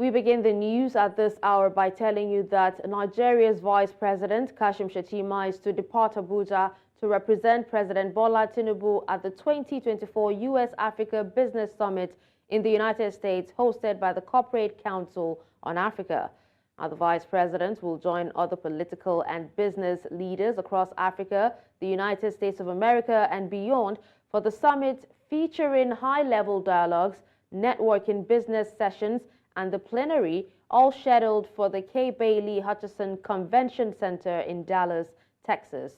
We begin the news at this hour by telling you that Nigeria's Vice President Kashim Shettima is to depart Abuja to represent President Bola Tinubu at the 2024 U.S.-Africa Business Summit in the United States, hosted by the Corporate Council on Africa. Now, the Vice President will join other political and business leaders across Africa, the United States of America, and beyond for the summit, featuring high-level dialogues, networking business sessions, and the plenary, all scheduled for the K. Bailey Hutchison Convention Center in Dallas, Texas.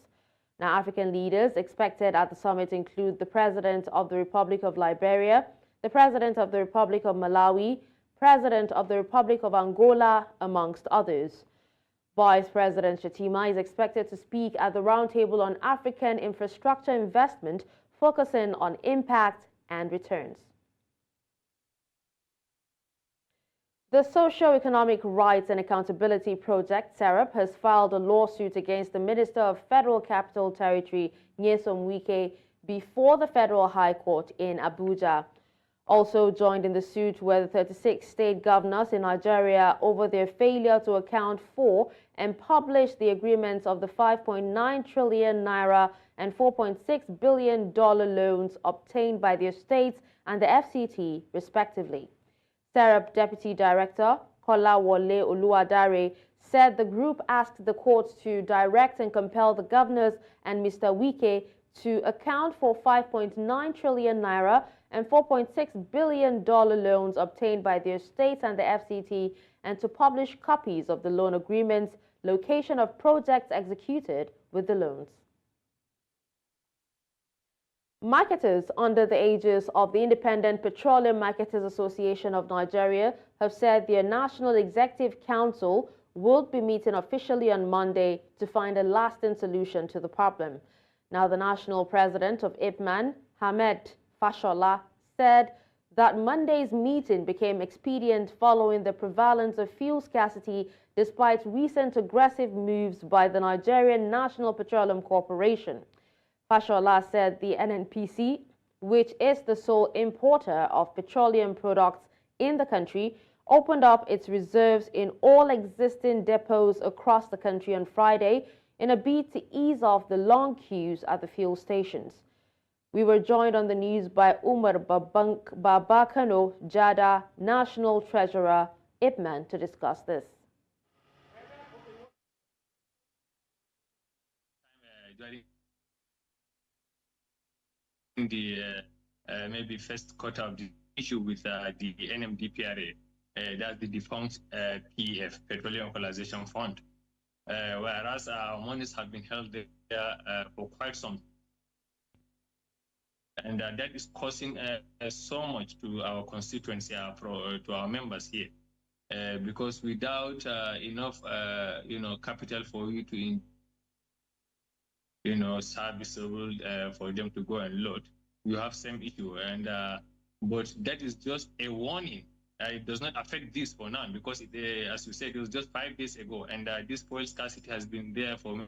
Now, African leaders expected at the summit include the President of the Republic of Liberia, the President of the Republic of Malawi, President of the Republic of Angola, amongst others. Vice President Shettima is expected to speak at the Roundtable on African Infrastructure Investment, focusing on impact and returns. The Socio-Economic Rights and Accountability Project, SERAP, has filed a lawsuit against the Minister of Federal Capital Territory, Nyesom Wike, before the Federal High Court in Abuja. Also joined in the suit were the 36 state governors in Nigeria over their failure to account for and publish the agreements of the 5.9 trillion naira and $4.6 billion loans obtained by their states and the FCT, respectively. SERAP Deputy Director Kolawole Oluwadare said the group asked the courts to direct and compel the governors and Mr. Wike to account for 5.9 trillion naira and $4.6 billion loans obtained by their states and the FCT, and to publish copies of the loan agreements, location of projects executed with the loans. Marketers under the aegis of the Independent Petroleum Marketers Association of Nigeria have said their National Executive Council will be meeting officially on Monday to find a lasting solution to the problem. Now, the national president of IPMAN, Ahmed Fashola, said that Monday's meeting became expedient following the prevalence of fuel scarcity despite recent aggressive moves by the Nigerian National Petroleum Corporation. Fashola said the NNPC, which is the sole importer of petroleum products in the country, opened up its reserves in all existing depots across the country on Friday in a bid to ease off the long queues at the fuel stations. We were joined on the news by Umar Babakano Jada, National Treasurer, IPMAN, to discuss this. In the maybe first quarter of the issue with the NMDPRA, that's the defunct PEF, Petroleum Equalization Fund, whereas our monies have been held there for quite some time. And that is causing so much to our constituency, to our members here, because without enough, capital for you to serviceable for them to go and load, you have same issue. And but that is just a warning. It does not affect this for now, because as you said, it was just 5 days ago, and this fuel scarcity has been there for me.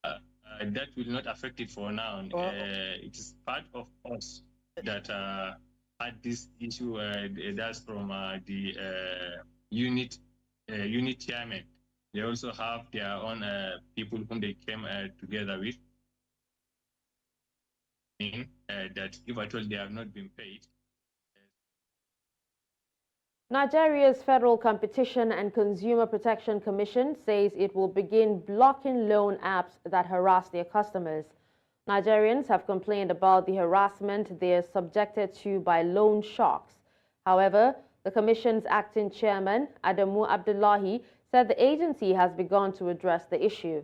That will not affect it for now. It is part of us that had this issue. That's from the unit chairman. They also have their own people whom they came together with. That if at all they have not been paid. Nigeria's Federal Competition and Consumer Protection Commission says it will begin blocking loan apps that harass their customers. Nigerians have complained about the harassment they are subjected to by loan sharks. However, the Commission's acting chairman, Adamu Abdullahi, said the agency has begun to address the issue.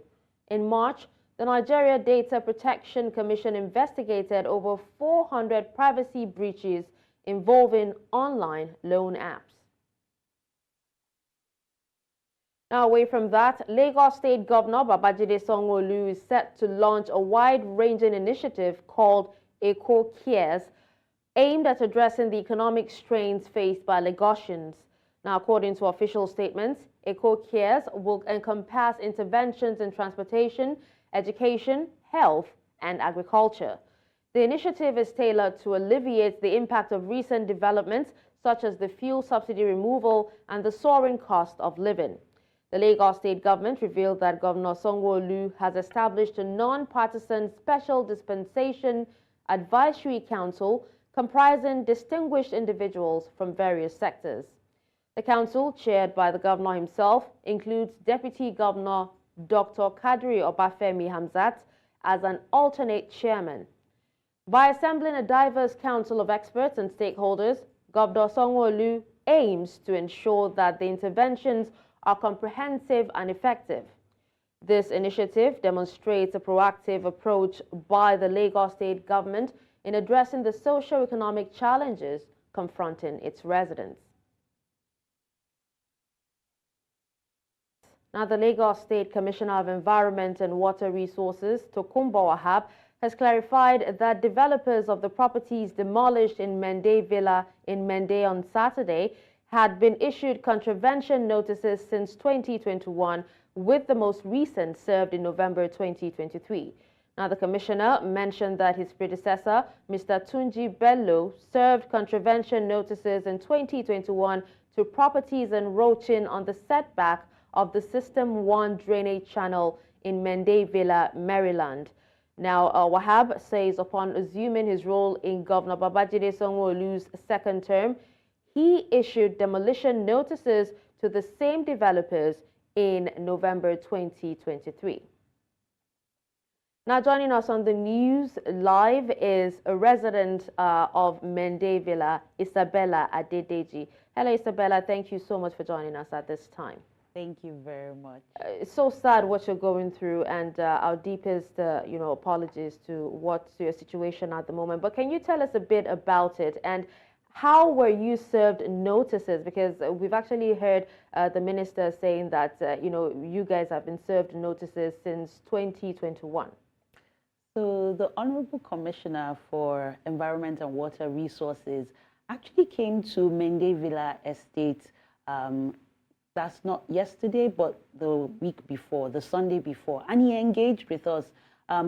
In March, the Nigeria Data Protection Commission investigated over 400 privacy breaches involving online loan apps. Now, away from that, Lagos State Governor Babajide Sanwo-Olu is set to launch a wide-ranging initiative called Eko Cares, aimed at addressing the economic strains faced by Lagosians. Now, according to official statements, Eko Cares will encompass interventions in transportation, education, health, and agriculture. The initiative is tailored to alleviate the impact of recent developments, such as the fuel subsidy removal and the soaring cost of living. The Lagos state government revealed that Governor Sanwo-Olu has established a non-partisan special dispensation advisory council comprising distinguished individuals from various sectors. The council, chaired by the governor himself, includes Deputy Governor Dr. Kadri Obafemi Hamzat as an alternate chairman. By assembling a diverse council of experts and stakeholders, Governor Sanwo-Olu aims to ensure that the interventions are comprehensive and effective. This initiative demonstrates a proactive approach by the Lagos state government in addressing the socio-economic challenges confronting its residents. Now, the Lagos State Commissioner of Environment and Water Resources, Tokunbo Wahab, has clarified that developers of the properties demolished in Mende Villa in Mende on Saturday had been issued contravention notices since 2021, with the most recent served in November 2023. Now, the commissioner mentioned that his predecessor, Mr. Tunji Bello, served contravention notices in 2021 to properties encroaching on the setback of the System 1 drainage channel in Mende Villa, Maryland. Now, Wahab says upon assuming his role in Governor Babajide Sanwo-Olu's second term, he issued demolition notices to the same developers in November 2023. Now, joining us on the news live is a resident of Mende Villa, Isabella Adedeji. Hello, Isabella. Thank you so much for joining us at this time. Thank you very much. It's so sad what you're going through, and our deepest, apologies to what's your situation at the moment. But can you tell us a bit about it, and how were you served notices? Because we've actually heard the minister saying that, you guys have been served notices since 2021. So the Honorable Commissioner for Environment and Water Resources actually came to Mende Villa Estate. That's not yesterday, but the week before, the Sunday before. And he engaged with us.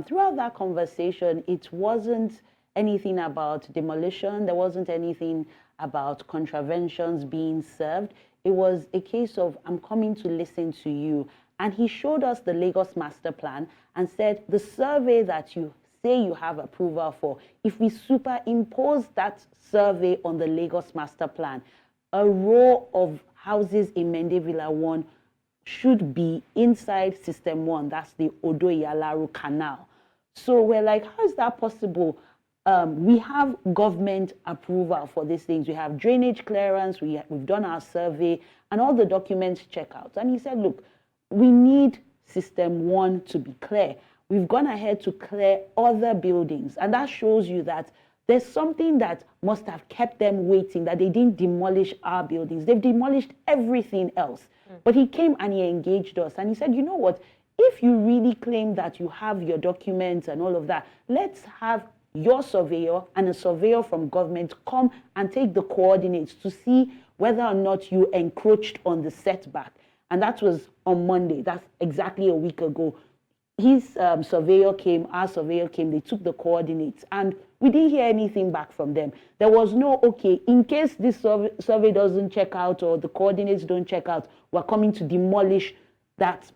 Throughout that conversation, it wasn't anything about demolition. There wasn't anything about contraventions being served. It was a case of, I'm coming to listen to you. And he showed us the Lagos Master Plan and said, the survey that you say you have approval for, if we superimpose that survey on the Lagos Master Plan, a row of houses in Mende Villa 1 should be inside System 1. That's the Odo-Iyalaru Canal. So we're like, how is that possible? We have government approval for these things. We have drainage clearance. We've done our survey and all the documents check out. And he said, look, we need System 1 to be clear. We've gone ahead to clear other buildings. And that shows you that there's something that must have kept them waiting, that they didn't demolish our buildings. They've demolished everything else. But he came and he engaged us. And he said, you know what? If you really claim that you have your documents and all of that, let's have your surveyor and a surveyor from government come and take the coordinates to see whether or not you encroached on the setback. And that was on Monday. That's exactly a week ago. His surveyor came, our surveyor came, they took the coordinates, and we didn't hear anything back from them. There was no, okay, in case this survey doesn't check out or the coordinates don't check out, we're coming to demolish that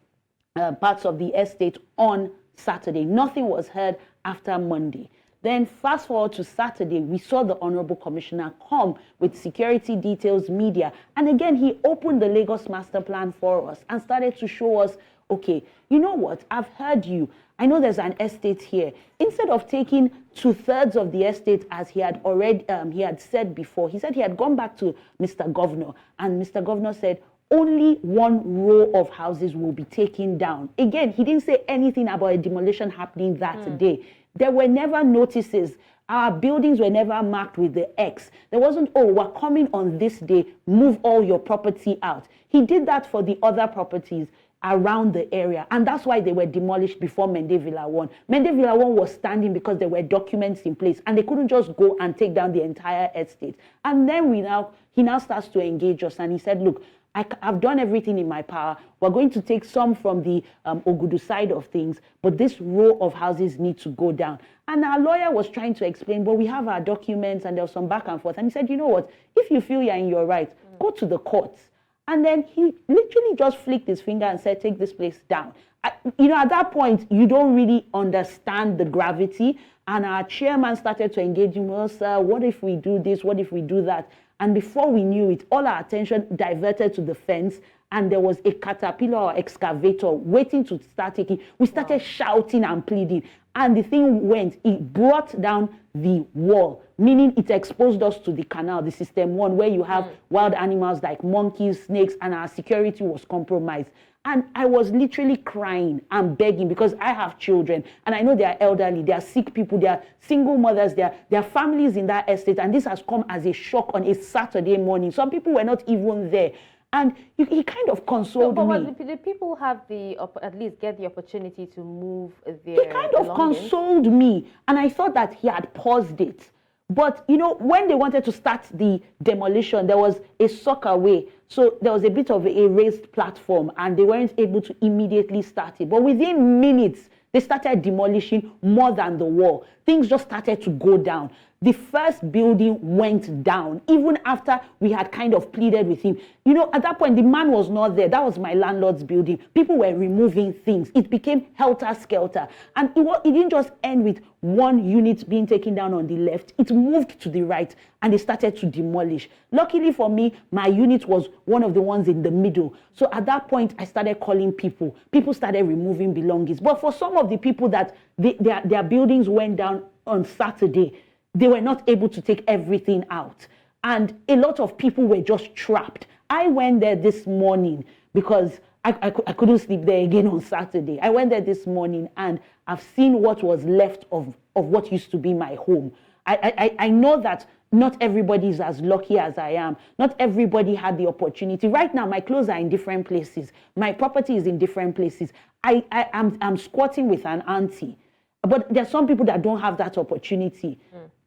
parts of the estate on Saturday. Nothing was heard after Monday. Then fast forward to Saturday, we saw the Honorable Commissioner come with security details, media, and again, he opened the Lagos Master Plan for us and started to show us, okay, you know what, I've heard you. I know there's an estate here. Instead of taking 2/3 of the estate as he had already, he had said before, he said he had gone back to Mr. Governor, and Mr. Governor said, only one row of houses will be taken down. Again, he didn't say anything about a demolition happening that day. There were never notices. Our buildings were never marked with the X. There wasn't, oh, we're coming on this day, move all your property out. He did that for the other properties. around the area. And that's why they were demolished before Mende Villa 1. Mende Villa 1 was standing because there were documents in place and they couldn't just go and take down the entire estate. And then he now starts to engage us and he said, look, I've done everything in my power. We're going to take some from the Ogudu side of things, but this row of houses need to go down. And our lawyer was trying to explain, but we have our documents and there was some back and forth. And he said, you know what, if you feel you're in your right, go to the courts. And then he literally just flicked his finger and said, take this place down. At that point, you don't really understand the gravity. And our chairman started to engage him, well, sir, what if we do this? What if we do that? And before we knew it, all our attention diverted to the fence, and there was a caterpillar or excavator waiting to start taking. We started shouting and pleading, and the thing went. It brought down the wall, meaning it exposed us to the canal, the system 1, where you have wild animals like monkeys, snakes, and our security was compromised. And I was literally crying and begging because I have children and I know they are elderly, they are sick people, they are single mothers, there are families in that estate, and this has come as a shock on a Saturday morning. Some people were not even there. And he kind of consoled me. But did people have at least get the opportunity to move their He kind of consoled me, and I thought that he had paused it. But, when they wanted to start the demolition, there was a soccer way. So there was a bit of a raised platform, and they weren't able to immediately start it. But within minutes, they started demolishing more than the wall. Things just started to go down. The first building went down, even after we had kind of pleaded with him. At that point, the man was not there. That was my landlord's building. People were removing things. It became helter-skelter. And it didn't just end with one unit being taken down on the left. It moved to the right, and they started to demolish. Luckily for me, my unit was one of the ones in the middle. So at that point, I started calling people. People started removing belongings. But for some of the people that their buildings went down on Saturday, they were not able to take everything out. And a lot of people were just trapped. I went there this morning because I couldn't sleep there again on Saturday. I went there this morning and I've seen what was left of what used to be my home. I know that not everybody is as lucky as I am. Not everybody had the opportunity. Right now, my clothes are in different places. My property is in different places. I'm squatting with an auntie. But there are some people that don't have that opportunity.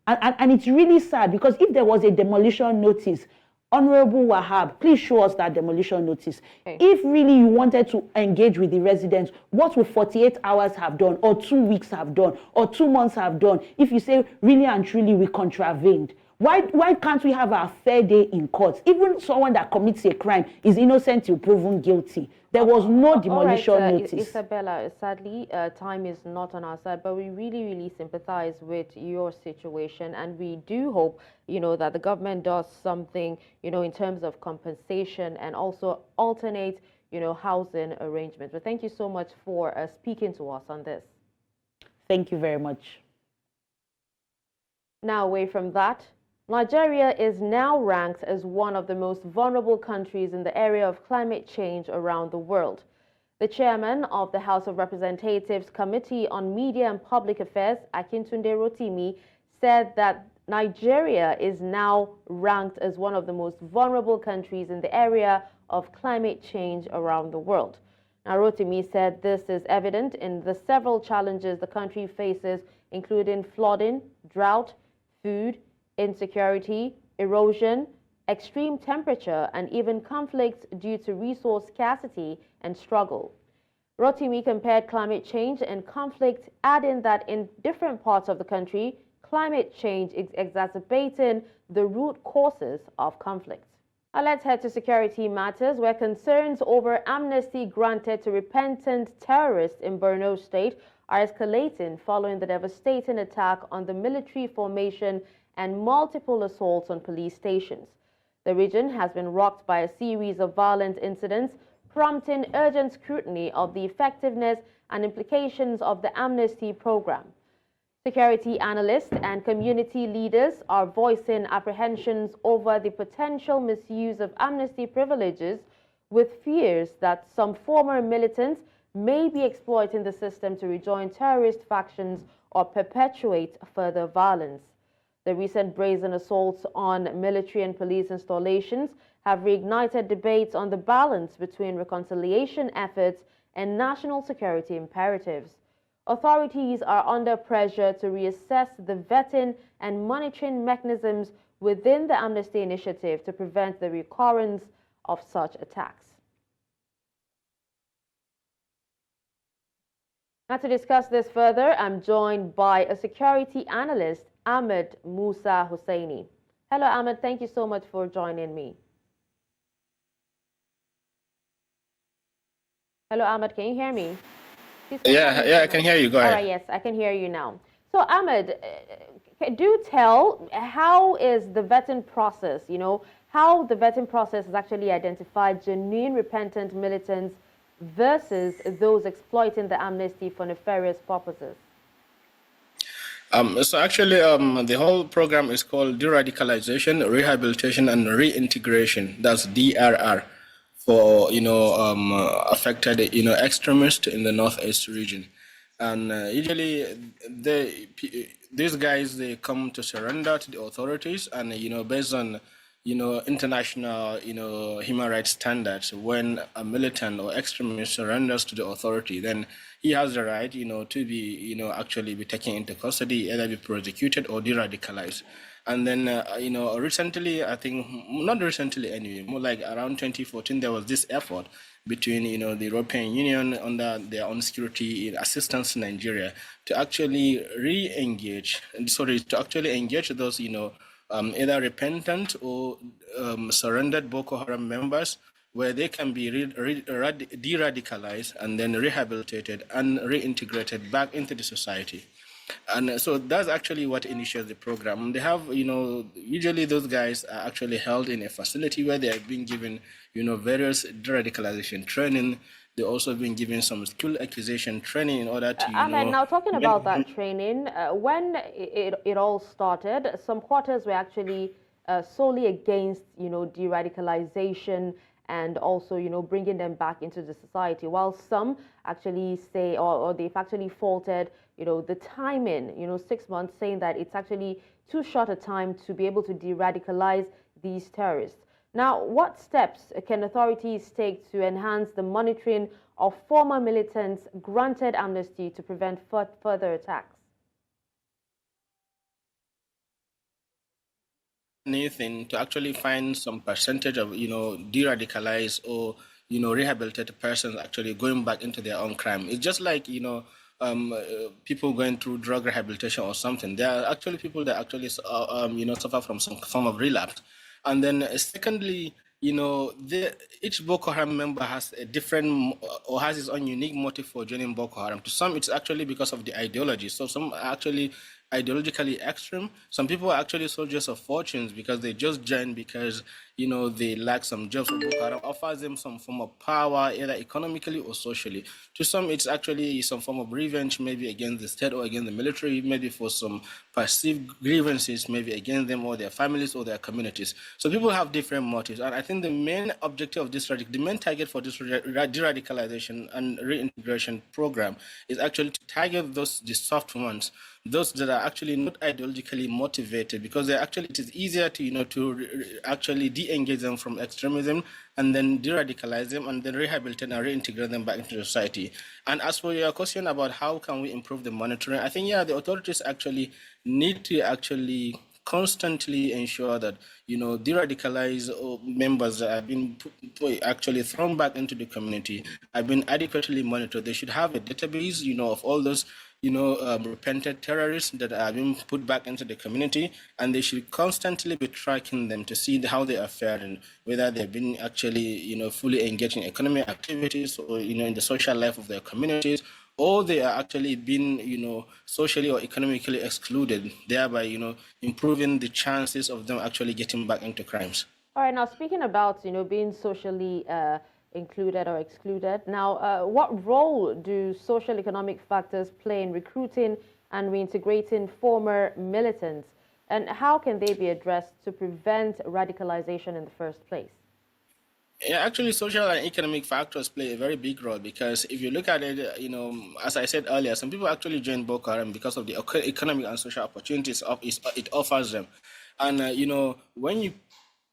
And it's really sad because if there was a demolition notice, Honorable Wahab, please show us that demolition notice. Okay. If really you wanted to engage with the residents, what would 48 hours have done, or 2 weeks have done, or 2 months have done, if you say really and truly we contravened? Why can't we have our fair day in court? Even someone that commits a crime is innocent till proven guilty. There was no demolition notice. Isabella, sadly, time is not on our side, but we really, really sympathize with your situation, and we do hope, that the government does something, in terms of compensation and also alternate, housing arrangements. But thank you so much for speaking to us on this. Thank you very much. Now, away from that, Nigeria is now ranked as one of the most vulnerable countries in the area of climate change around the world. The chairman of the House of Representatives Committee on Media and Public Affairs, Akintunde Rotimi, said that Nigeria is now ranked as one of the most vulnerable countries in the area of climate change around the world. Now, Rotimi said this is evident in the several challenges the country faces, including flooding, drought, food, insecurity, erosion, extreme temperature, and even conflicts due to resource scarcity and struggle. Rotimi compared climate change and conflict, adding that in different parts of the country, climate change is exacerbating the root causes of conflict. Now let's head to security matters, where concerns over amnesty granted to repentant terrorists in Borno State are escalating following the devastating attack on the military formation and multiple assaults on police stations. The region has been rocked by a series of violent incidents, prompting urgent scrutiny of the effectiveness and implications of the amnesty program. Security analysts and community leaders are voicing apprehensions over the potential misuse of amnesty privileges, with fears that some former militants may be exploiting the system to rejoin terrorist factions or perpetuate further violence. The The recent brazen assaults on military and police installations have reignited debates on the balance between reconciliation efforts and national security imperatives. Authorities are under pressure to reassess the vetting and monitoring mechanisms within the amnesty initiative to prevent the recurrence of such attacks. Now, to discuss this further, I'm joined by a security analyst, Ahmed Musa Hussaini. Hello, Ahmed. Thank you so much for joining me. Hello, Ahmed. Can you hear me? Yeah, I can hear you. Go ahead. All right, yes, I can hear you now. So, Ahmed, do tell, how is the vetting process, how the vetting process has actually identified genuine repentant militants versus those exploiting the amnesty for nefarious purposes? So actually, the whole program is called De-radicalization, Rehabilitation, and Reintegration. That's DRR for affected extremists in the Northeast region. And usually, these guys, they come to surrender to the authorities, and based on international human rights standards, when a militant or extremist surrenders to the authority, then he has the right to be actually be taken into custody, either be prosecuted or de-radicalized. And then recently, I think not recently anyway, more like around 2014, there was this effort between the European Union under their own security assistance in Nigeria to actually engage those either repentant or surrendered Boko Haram members, where they can be de-radicalized and then rehabilitated and reintegrated back into the society. And so that's actually what initiates the program. They have, usually those guys are actually held in a facility where they are being given, various de-radicalization training. They're also being given some skill acquisition training in order to, Ahmed, now talking about that training, when it all started, some quarters were actually solely against, de-radicalization and also, bringing them back into the society, while some actually say, or they've actually faulted, the timing, 6 months, saying that it's actually too short a time to be able to de-radicalize these terrorists. Now, what steps can authorities take to enhance the monitoring of former militants granted amnesty to prevent further attacks? Anything to actually find some percentage of de-radicalized or rehabilitated persons actually going back into their own crime. It's just like people going through drug rehabilitation or something. There are actually people that actually suffer from some form of relapse. And then secondly, each Boko Haram member has a different or has his own unique motive for joining Boko Haram. To some, it's actually because of the ideology. So some are actually ideologically extreme. Some people are actually soldiers of fortunes because they just join because they lack some jobs. So Boko Haram offers them some form of power, either economically or socially. To some, it's actually some form of revenge, maybe against the state or against the military, maybe for some perceived grievances, maybe against them or their families or their communities. So people have different motives. And I think the main objective of this, the main target for this de-radicalization and reintegration program is actually to target the soft ones, those that are actually not ideologically motivated, because it is easier to actually de-engage them from extremism and then de-radicalize them and then rehabilitate and reintegrate them back into society. And as for your question about how can we improve the monitoring, I think the authorities actually need to actually constantly ensure that de-radicalized members that have been actually thrown back into the community have been adequately monitored. They should have a database of all those repentant terrorists that are being put back into the community, and they should constantly be tracking them to see how they are faring, whether they've been actually fully engaged in economic activities or in the social life of their communities, or they are actually being socially or economically excluded, thereby improving the chances of them actually getting back into crimes. All right, now speaking about being socially included or excluded. Now, what role do social economic factors play in recruiting and reintegrating former militants? And how can they be addressed to prevent radicalization in the first place? Yeah, actually, social and economic factors play a very big role because if you look at it, as I said earlier, some people actually join Boko Haram because of the economic and social opportunities it offers them. And, when you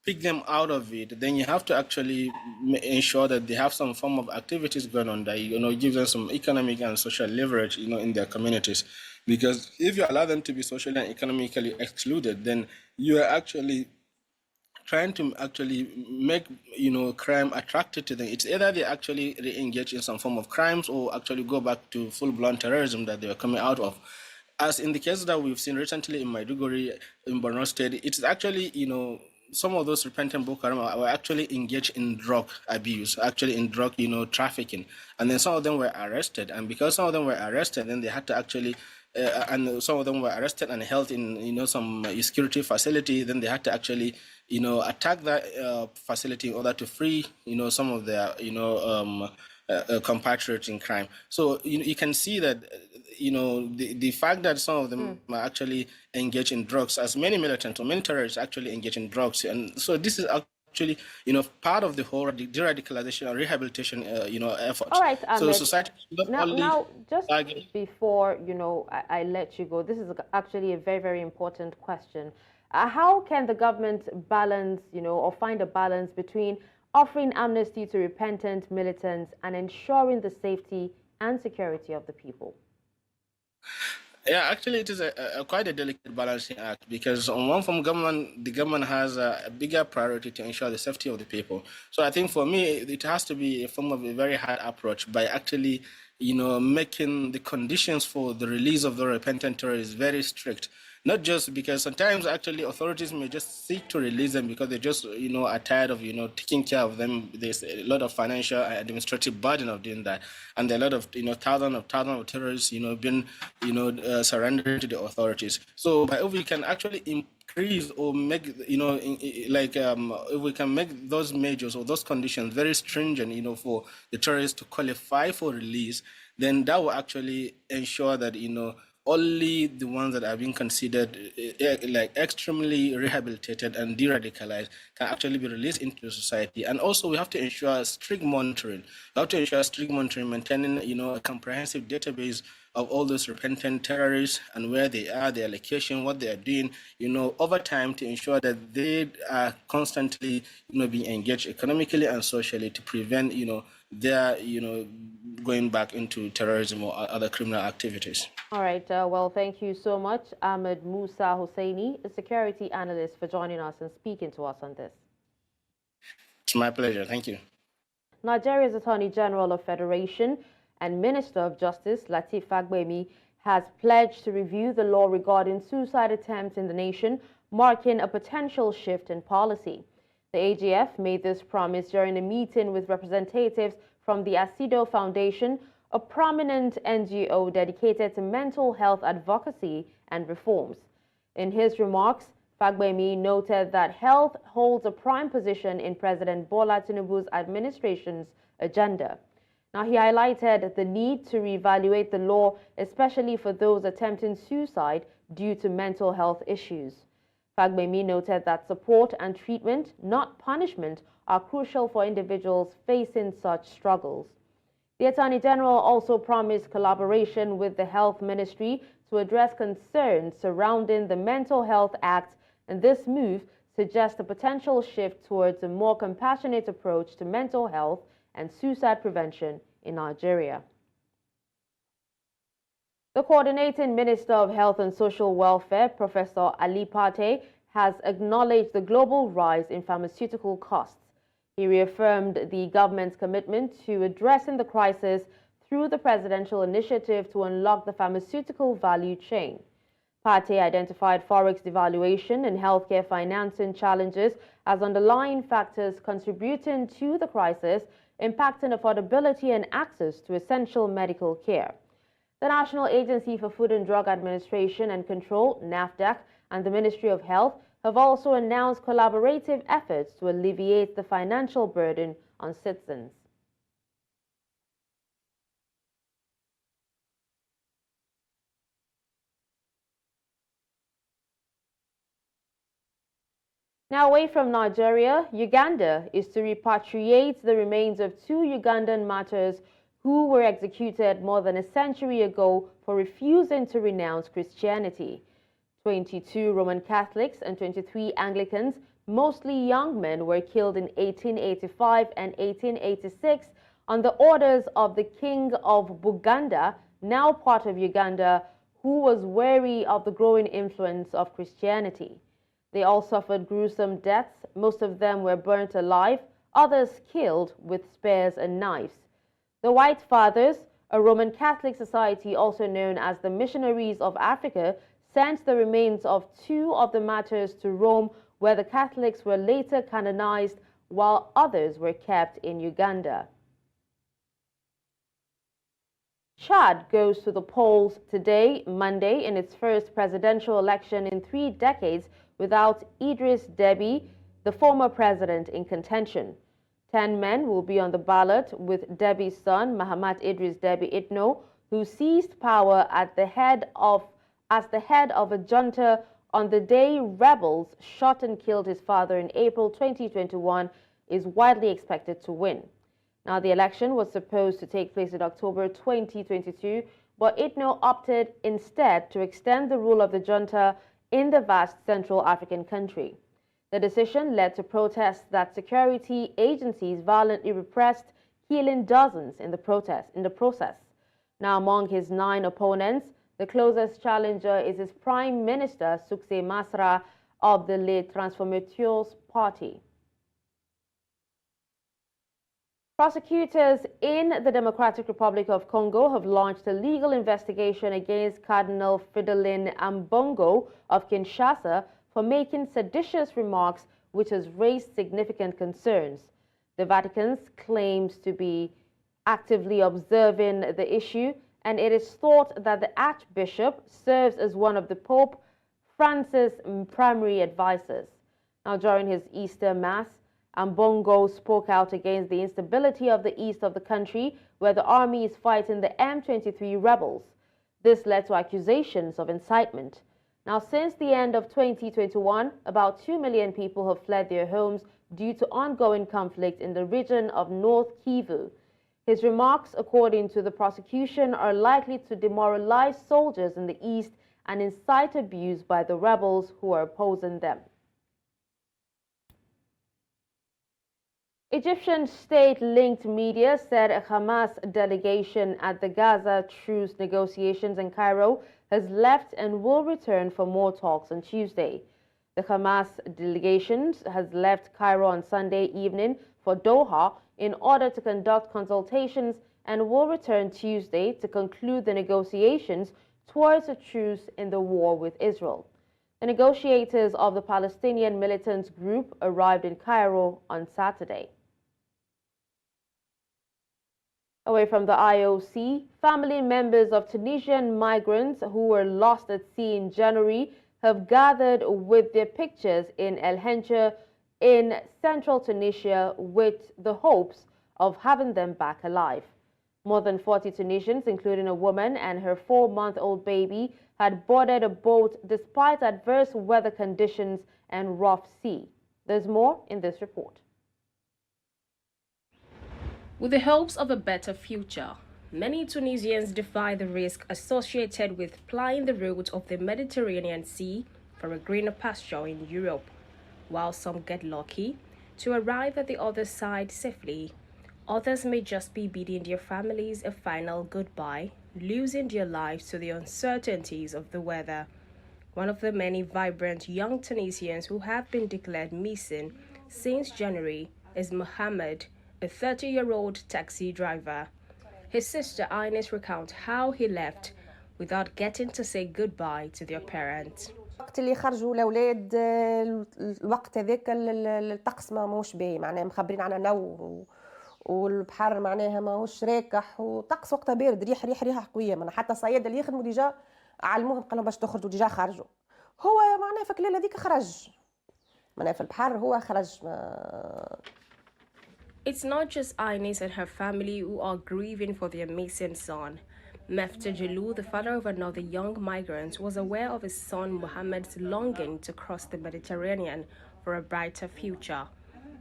pick them out of it, then you have to actually ensure that they have some form of activities going on that, give them some economic and social leverage, in their communities. Because if you allow them to be socially and economically excluded, then you are actually trying to actually make crime attracted to them. It's either they actually re-engage in some form of crimes or actually go back to full-blown terrorism that they are coming out of. As in the case that we've seen recently in Maiduguri, in Borno State, it's actually some of those repentant Boko Haram were actually engaged in drug abuse, actually in drug trafficking, and then some of them were arrested. And because some of them were arrested, then they had to actually and some of them were arrested and held in some security facility. Then they had to actually attack that facility in order to free some of their compatriots in crime. So you can see that the fact that some of them are actually engaged in drugs, as many militants or many terrorists actually engage in drugs, and so this is actually part of the whole de-radicalization and rehabilitation effort. All right, So Ahmed. society not only Now, just before I let you go, this is actually a very, very important question. How can the government balance, or find a balance between offering amnesty to repentant militants and ensuring the safety and security of the people? Yeah, actually, it is quite a delicate balancing act because on one form, the government has a bigger priority to ensure the safety of the people. So I think for me, it has to be a form of a very hard approach by actually, making the conditions for the release of the repentant terrorists very strict. Not just because sometimes actually authorities may just seek to release them because they just are tired of taking care of them. There's a lot of financial and administrative burden of doing that, and there are a lot of thousands of terrorists been surrendered to the authorities. So if we can actually increase or make if we can make those measures or those conditions very stringent for the terrorists to qualify for release, then that will actually ensure that only the ones that are being considered like extremely rehabilitated and de-radicalized can actually be released into society. And also we have to ensure strict monitoring. We have to ensure strict monitoring, maintaining a comprehensive database of all those repentant terrorists and where they are, their location, what they are doing, over time to ensure that they are constantly, being engaged economically and socially to prevent, their, going back into terrorism or other criminal activities. All right. Well, thank you so much, Ahmed Musa Hosseini, a security analyst, for joining us and speaking to us on this. It's my pleasure. Thank you. Nigeria's Attorney General of Federation and Minister of Justice, Lateef Fagbemi, has pledged to review the law regarding suicide attempts in the nation, marking a potential shift in policy. The AGF made this promise during a meeting with representatives from the Asido Foundation, a prominent NGO dedicated to mental health advocacy and reforms. In his remarks, Fagbemi noted that health holds a prime position in President Bola Tinubu's administration's agenda. Now, he highlighted the need to reevaluate the law, especially for those attempting suicide due to mental health issues. Fagbemi noted that support and treatment, not punishment, are crucial for individuals facing such struggles. The Attorney General also promised collaboration with the Health Ministry to address concerns surrounding the Mental Health Act, and this move suggests a potential shift towards a more compassionate approach to mental health and suicide prevention in Nigeria. The Coordinating Minister of Health and Social Welfare, Professor Ali Pate, has acknowledged the global rise in pharmaceutical costs. He reaffirmed the government's commitment to addressing the crisis through the presidential initiative to unlock the pharmaceutical value chain. Pate identified forex devaluation and healthcare financing challenges as underlying factors contributing to the crisis, impacting affordability and access to essential medical care. The National Agency for Food and Drug Administration and Control, NAFDAC, and the Ministry of Health have also announced collaborative efforts to alleviate the financial burden on citizens. Now away from Nigeria, Uganda is to repatriate the remains of 2 Ugandan martyrs who were executed more than a century ago for refusing to renounce Christianity. 22 Roman Catholics and 23 Anglicans, mostly young men, were killed in 1885 and 1886 on the orders of the King of Buganda, now part of Uganda, who was wary of the growing influence of Christianity. They all suffered gruesome deaths. Most of them were burnt alive, others killed with spears and knives. The White Fathers, a Roman Catholic society also known as the Missionaries of Africa, sent the remains of 2 of the martyrs to Rome, where the Catholics were later canonized, while others were kept in Uganda. Chad goes to the polls today, Monday, in its first presidential election in 3 decades without Idriss Deby, the former president, in contention. 10 men will be on the ballot, with Deby's son, Mahamat Idriss Deby Itno, who seized power as the head of a junta on the day rebels shot and killed his father in April 2021, is widely expected to win. Now, the election was supposed to take place in October 2022, but Itno opted instead to extend the rule of the junta in the vast Central African country. The decision led to protests that security agencies violently repressed, killing dozens in the process. Now, among his 9 opponents, the closest challenger is his Prime Minister, Sukse Masra, of the Les Transformateurs Party. Prosecutors in the Democratic Republic of Congo have launched a legal investigation against Cardinal Fridolin Ambongo of Kinshasa for making seditious remarks, which has raised significant concerns. The Vatican claims to be actively observing the issue, and it is thought that the Archbishop serves as one of the Pope Francis' primary advisors. Now, during his Easter Mass, Ambongo spoke out against the instability of the east of the country, where the army is fighting the M23 rebels. This led to accusations of incitement. Now, since the end of 2021, about 2 million people have fled their homes due to ongoing conflict in the region of North Kivu. His remarks, according to the prosecution, are likely to demoralize soldiers in the east and incite abuse by the rebels who are opposing them. Egyptian state-linked media said a Hamas delegation at the Gaza truce negotiations in Cairo has left and will return for more talks on Tuesday. The Hamas delegation has left Cairo on Sunday evening for Doha in order to conduct consultations and will return Tuesday to conclude the negotiations towards a truce in the war with Israel. The negotiators of the Palestinian militant group arrived in Cairo on Saturday. Away from the IOC, family members of Tunisian migrants who were lost at sea in January have gathered with their pictures in El Hencha in central Tunisia with the hopes of having them back alive. More than 40 Tunisians, including a woman and her 4-month-old baby, had boarded a boat despite adverse weather conditions and rough sea. There's more in this report. With the hopes of a better future, many Tunisians defy the risk associated with plying the route of the Mediterranean Sea for a greener pasture in Europe. While some get lucky to arrive at the other side safely, others may just be bidding their families a final goodbye, losing their lives to the uncertainties of the weather. One of the many vibrant young Tunisians who have been declared missing since January is Mohammed, a 30-year-old taxi driver. His sister Ines recounts how he left without getting to say goodbye to their parents. الوقت اللي خرجوا الاولاد الوقت هذاك الطقس ماهوش باهي معناها مخبرين على نو والبحر معناها ماهوش راكح وطقس وقتها بارد ريحه قويه معناها حتى الصيادة اللي يخدموا ديجا علموهم قالوا باش تخرجوا ديجا خرجوا هو معناها في الليله هذيك خرج معناها في البحر هو خرج It's not just Ines and her family who are grieving for their missing son. Mefta Jalou, the father of another young migrant, was aware of his son Mohammed's longing to cross the Mediterranean for a brighter future,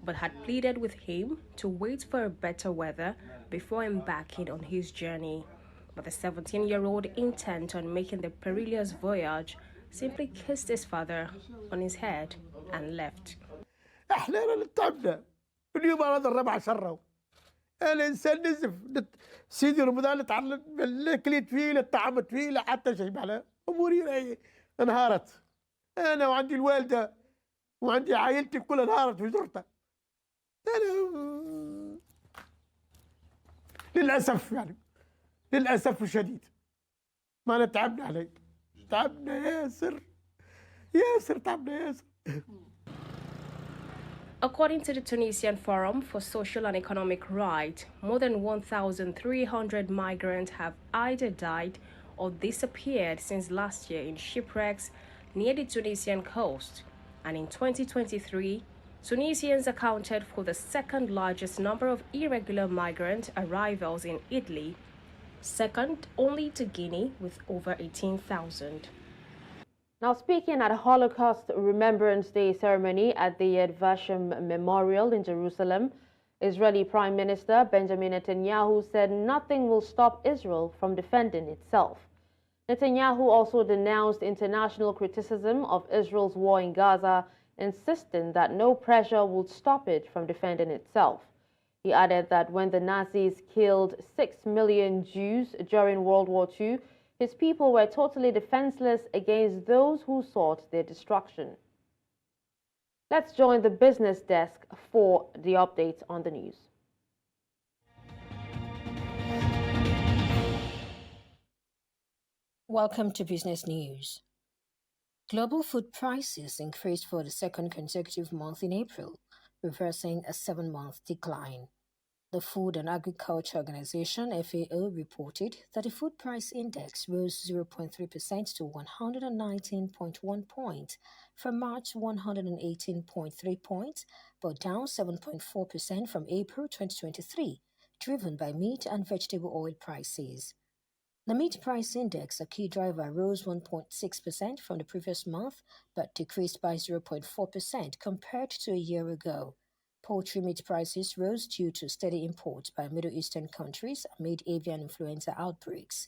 but had pleaded with him to wait for a better weather before embarking on his journey. But the 17-year-old, intent on making the perilous voyage, simply kissed his father on his head and left. اليوم هذا الربع شره الانسان نزف سيدي رمضان كليت فيه طعمت فيه لحتى شيء على اموري انهارت انا وعندي الوالده وعندي عائلتي كلها انهارت في زرته انا للاسف يعني للاسف الشديد ما تعبنا عليه تعبنا ياسر تعبنا ياسر. According to the Tunisian Forum for Social and Economic Rights, more than 1,300 migrants have either died or disappeared since last year in shipwrecks near the Tunisian coast. And in 2023, Tunisians accounted for the second largest number of irregular migrant arrivals in Italy, second only to Guinea with over 18,000. Now, speaking at a Holocaust Remembrance Day ceremony at the Yad Vashem Memorial in Jerusalem, Israeli Prime Minister Benjamin Netanyahu said nothing will stop Israel from defending itself. Netanyahu also denounced international criticism of Israel's war in Gaza, insisting that no pressure would stop it from defending itself. He added that when the Nazis killed 6 million Jews during World War II, his people were totally defenseless against those who sought their destruction. Let's join the business desk for the updates on the news. Welcome to Business News. Global food prices increased for the second consecutive month in April, reversing a 7-month decline. The Food and Agriculture Organization, FAO, reported that the food price index rose 0.3% to 119.1 points from March 118.3 points, but down 7.4% from April 2023, driven by meat and vegetable oil prices. The meat price index, a key driver, rose 1.6% from the previous month, but decreased by 0.4% compared to a year ago. Poultry meat prices rose due to steady imports by Middle Eastern countries amid avian influenza outbreaks.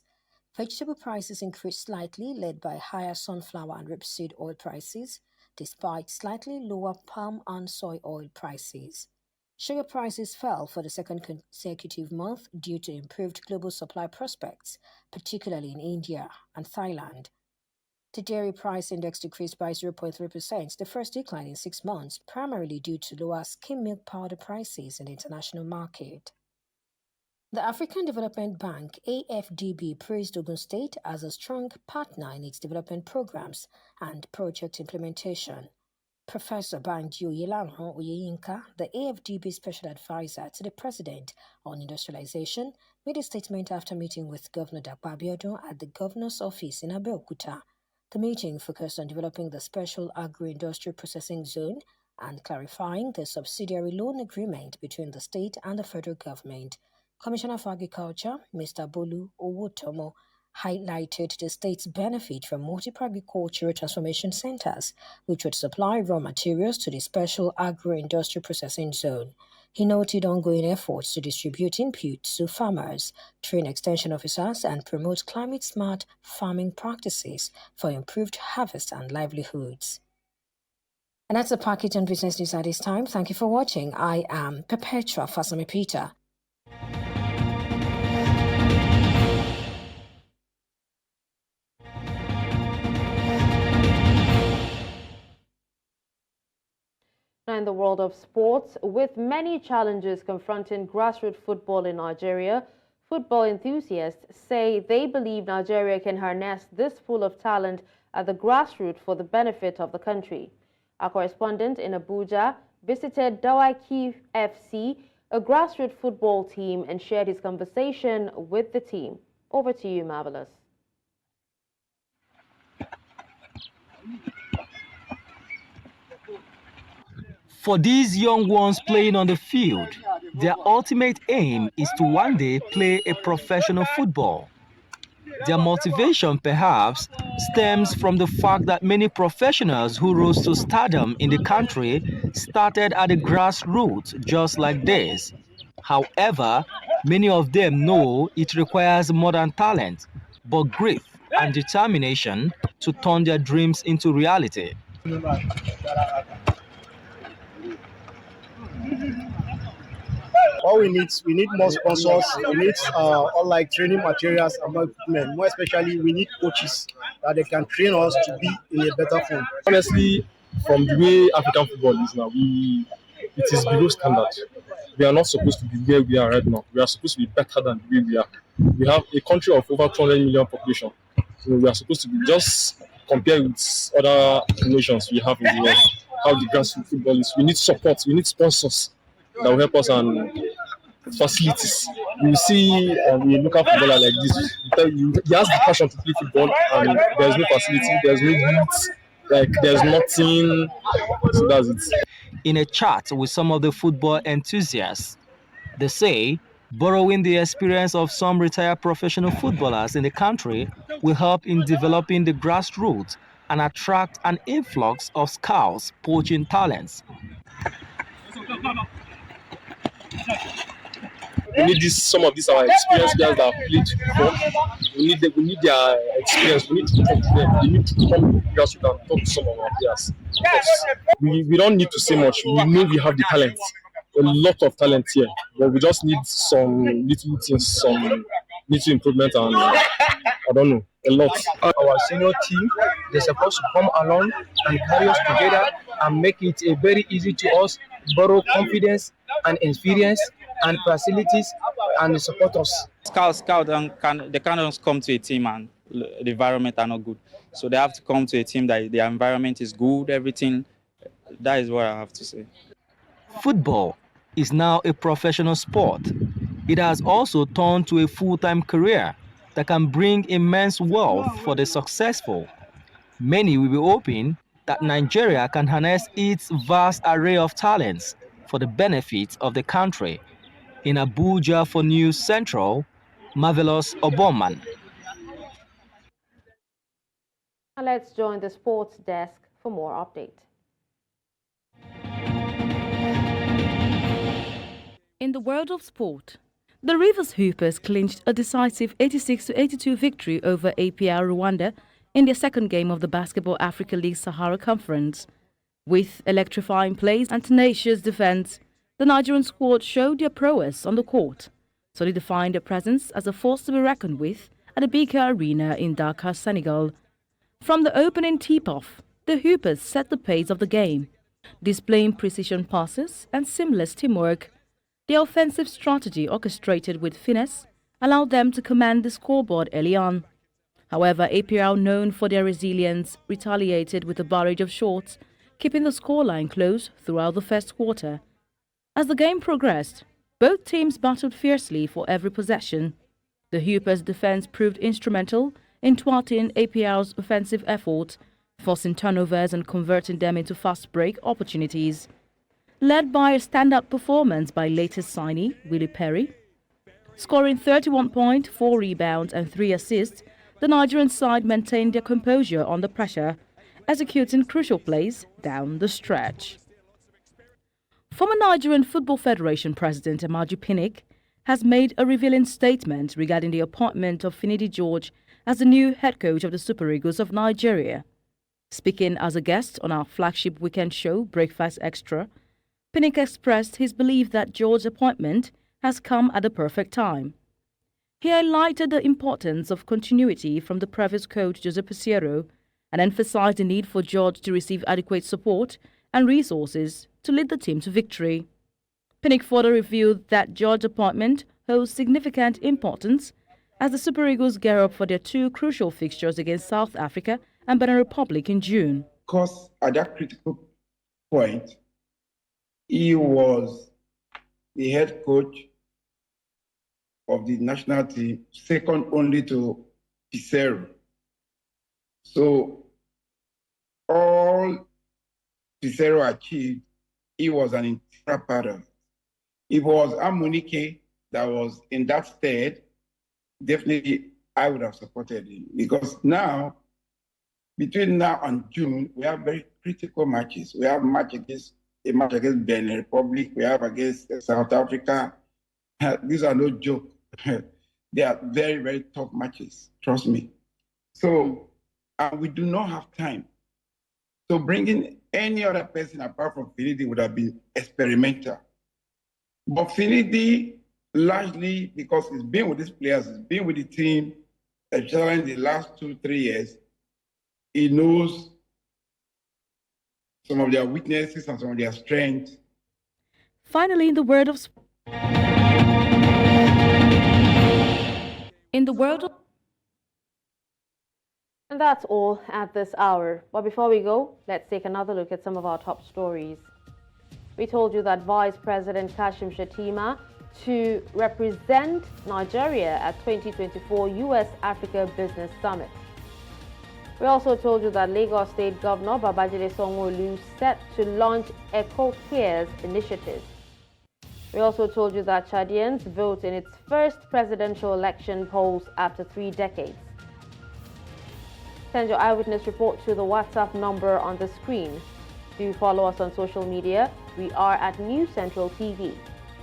Vegetable prices increased slightly, led by higher sunflower and rapeseed oil prices, despite slightly lower palm and soy oil prices. Sugar prices fell for the second consecutive month due to improved global supply prospects, particularly in India and Thailand. The dairy price index decreased by 0.3%, the first decline in 6 months, primarily due to lower skim milk powder prices in the international market. The African Development Bank, AFDB, praised Ogun State as a strong partner in its development programs and project implementation. Professor Banji Oyelano Oyeyinka, the AFDB Special Advisor to the President on Industrialization, made a statement after meeting with Governor Abiodun at the Governor's office in Abeokuta. The meeting focused on developing the Special Agro-Industrial Processing Zone and clarifying the subsidiary loan agreement between the state and the federal government. Commissioner for Agriculture, Mr. Bolu Owotomo, highlighted the state's benefit from multiple agricultural transformation centers, which would supply raw materials to the Special Agro-Industrial Processing Zone. He noted ongoing efforts to distribute inputs to farmers, train extension officers, and promote climate-smart farming practices for improved harvest and livelihoods. And that's the package on Business News at this time. Thank you for watching. I am Perpetua Fasamipita. In the world of sports, with many challenges confronting grassroots football in Nigeria, football enthusiasts say they believe Nigeria can harness this pool of talent at the grassroots for the benefit of the country. Our correspondent in Abuja visited Dawaki FC, a grassroots football team, and shared his conversation with the team. Over to you, Marvelous. For these young ones playing on the field, their ultimate aim is to one day play a professional football. Their motivation, perhaps, stems from the fact that many professionals who rose to stardom in the country started at the grassroots just like this. However, many of them know it requires more than talent, but grit and determination to turn their dreams into reality. What we need more sponsors. We need unlike training materials and more equipment. More especially, we need coaches that they can train us to be in a better form. Honestly, from the way African football is now, it is below standard. We are not supposed to be where we are right now. We are supposed to be better than where we are. We have a country of over 200 million population. We are supposed to be just compared with other nations we have in the world. How the grassroots football is. We need support. We need sponsors that will help us and facilities. You see a local footballer like this, he has the passion to play football, and there's no facility, there's no youth, like there's nothing. So that's it. In a chat with some of the football enthusiasts, they say borrowing the experience of some retired professional footballers in the country will help in developing the grassroots and attract an influx of scouts poaching talents. We need some of these our experienced guys that have played before. We need their experience. We need to talk to them. We need to come to grassroots and talk to some of our players. We don't need to say much. We know we have the talent, a lot of talent here, but we just need some little things, some little improvement, and I don't know, a lot. Our senior team, they're supposed to come along and carry us together and make it very easy to us, borrow confidence and experience and facilities and support us. Scouts they cannot come to a team and the environment are not good. So they have to come to a team that the environment is good, everything. That is what I have to say. Football is now a professional sport. It has also turned to a full-time career that can bring immense wealth for the successful. Many will be hoping that Nigeria can harness its vast array of talents for the benefit of the country. In Abuja for News Central, Marvelous Oboman. Now let's join the sports desk for more update. In the world of sport, the Rivers Hoopers clinched a decisive 86-82 victory over APR Rwanda in their second game of the Basketball Africa League Sahara Conference. With electrifying plays and tenacious defense, the Nigerian squad showed their prowess on the court, solidifying their presence as a force to be reckoned with at the BK Arena in Dakar, Senegal. From the opening tip-off, the Hoopers set the pace of the game, displaying precision passes and seamless teamwork. Their offensive strategy, orchestrated with finesse, allowed them to command the scoreboard early on. However, APR, known for their resilience, retaliated with a barrage of shots, keeping the scoreline close throughout the first quarter. As the game progressed, both teams battled fiercely for every possession. The Hoopers' defense proved instrumental in thwarting APR's offensive effort, forcing turnovers and converting them into fast break opportunities. Led by a standout performance by latest signee Willie Perry, scoring 31 points, 4 rebounds and 3 assists, the Nigerian side maintained their composure under pressure, executing crucial plays down the stretch. Former Nigerian Football Federation President Amaju Pinnick has made a revealing statement regarding the appointment of Finidi George as the new head coach of the Super Eagles of Nigeria. Speaking as a guest on our flagship weekend show, Breakfast Extra, Pinnick expressed his belief that George's appointment has come at the perfect time. He highlighted the importance of continuity from the previous coach Jose Peseiro and emphasized the need for George to receive adequate support and resources to lead the team to victory. Pinnick further revealed that George's appointment holds significant importance as the Super Eagles gear up for their 2 crucial fixtures against South Africa and Benin Republic in June. Because at that critical point, he was the head coach of the national team, second only to Peseiro. So all Peseiro achieved, he was an integral part of it. If it was Amunike that was in that state, definitely I would have supported him, because now, between now and June, we have very critical matches. We have a match against Benin Republic. We have against South Africa. These are no joke. They are very, very tough matches. Trust me. So we do not have time. So bringing any other person apart from Finidi would have been experimental. But Finidi, largely because he's been with these players, he's been with the team, especially in the last 2-3 years, he knows some of their weaknesses and some of their strengths. Finally, in the world of And that's all at this hour. But before we go, let's take another look at some of our top stories. We told you that Vice President Kashim Shettima to represent Nigeria at 2024 US-Africa Business Summit. We also told you that Lagos State Governor Babajide Sanwo-Olu set to launch Eko Cares initiative. We also told you that Chadians vote in its first presidential election polls after 3 decades. Send your eyewitness report to the WhatsApp number on the screen. Do follow us on social media. We are at News Central TV.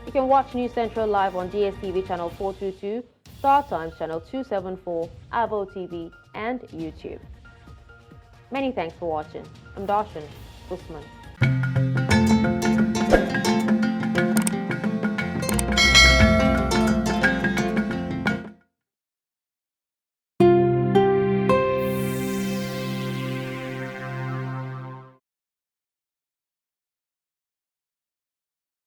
You can watch News Central live on DSTV channel 422, Star Times channel 274, Avo TV, and YouTube. Many thanks for watching. I'm Darshan Usman.